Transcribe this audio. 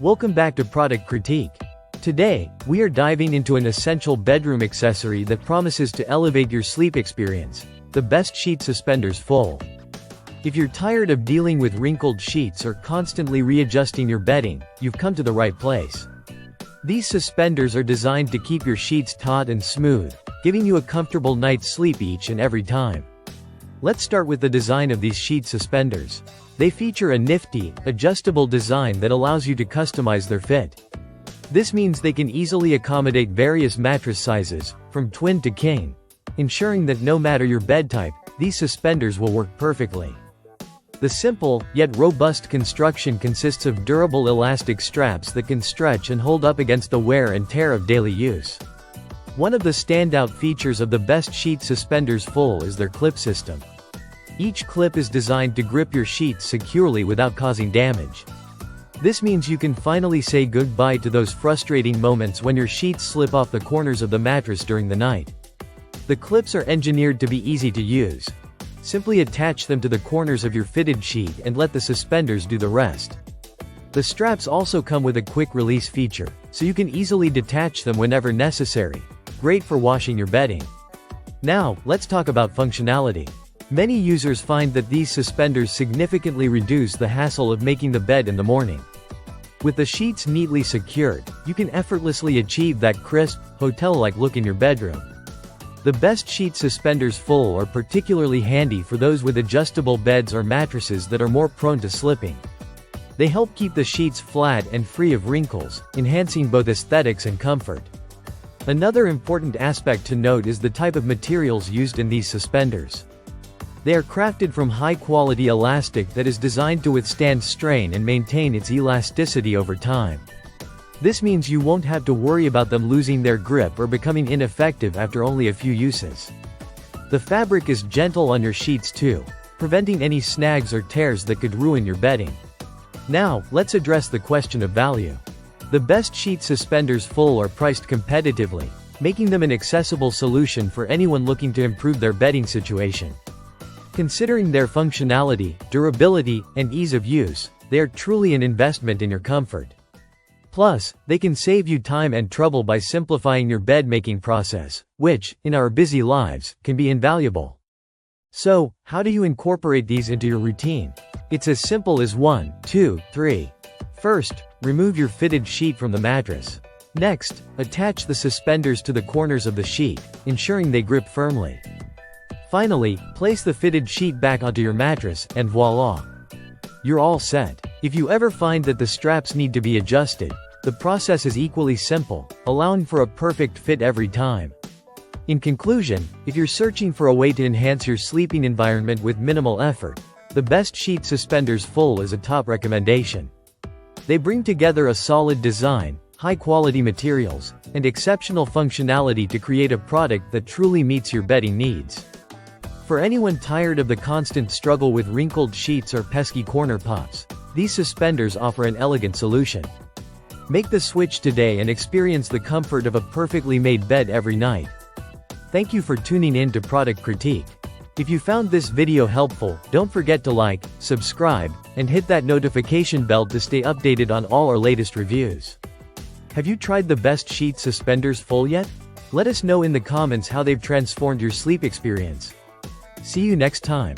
Welcome back to Product Critique. Today, we are diving into an essential bedroom accessory that promises to elevate your sleep experience: the best sheet suspenders full. If you're tired of dealing with wrinkled sheets or constantly readjusting your bedding, you've come to the right place. These suspenders are designed to keep your sheets taut and smooth, giving you a comfortable night's sleep each and every time. Let's start with the design of these sheet suspenders. They feature a nifty, adjustable design that allows you to customize their fit. This means they can easily accommodate various mattress sizes, from twin to king, ensuring that no matter your bed type, these suspenders will work perfectly. The simple, yet robust construction consists of durable elastic straps that can stretch and hold up against the wear and tear of daily use. One of the standout features of the best sheet suspenders full is their clip system. Each clip is designed to grip your sheets securely without causing damage. This means you can finally say goodbye to those frustrating moments when your sheets slip off the corners of the mattress during the night. The clips are engineered to be easy to use. Simply attach them to the corners of your fitted sheet and let the suspenders do the rest. The straps also come with a quick release feature, so you can easily detach them whenever necessary. Great for washing your bedding. Now, let's talk about functionality. Many users find that these suspenders significantly reduce the hassle of making the bed in the morning. With the sheets neatly secured, you can effortlessly achieve that crisp, hotel-like look in your bedroom. The best sheet suspenders full are particularly handy for those with adjustable beds or mattresses that are more prone to slipping. They help keep the sheets flat and free of wrinkles, enhancing both aesthetics and comfort. Another important aspect to note is the type of materials used in these suspenders. They are crafted from high-quality elastic that is designed to withstand strain and maintain its elasticity over time. This means you won't have to worry about them losing their grip or becoming ineffective after only a few uses. The fabric is gentle on your sheets too, preventing any snags or tears that could ruin your bedding. Now, let's address the question of value. The best sheet suspenders full are priced competitively, making them an accessible solution for anyone looking to improve their bedding situation. Considering their functionality, durability, and ease of use, they are truly an investment in your comfort. Plus, they can save you time and trouble by simplifying your bed-making process, which, in our busy lives, can be invaluable. So, how do you incorporate these into your routine? It's as simple as 1, 2, 3. First, remove your fitted sheet from the mattress. Next, attach the suspenders to the corners of the sheet, ensuring they grip firmly. Finally, place the fitted sheet back onto your mattress, and voila! You're all set. If you ever find that the straps need to be adjusted, the process is equally simple, allowing for a perfect fit every time. In conclusion, if you're searching for a way to enhance your sleeping environment with minimal effort, the best sheet suspenders full is a top recommendation. They bring together a solid design, high-quality materials, and exceptional functionality to create a product that truly meets your bedding needs. For anyone tired of the constant struggle with wrinkled sheets or pesky corner pops, these suspenders offer an elegant solution. Make the switch today and experience the comfort of a perfectly made bed every night. Thank you for tuning in to Product Critique. If you found this video helpful, don't forget to like, subscribe, and hit that notification bell to stay updated on all our latest reviews. Have you tried the best sheet suspenders full yet? Let us know in the comments how they've transformed your sleep experience. See you next time.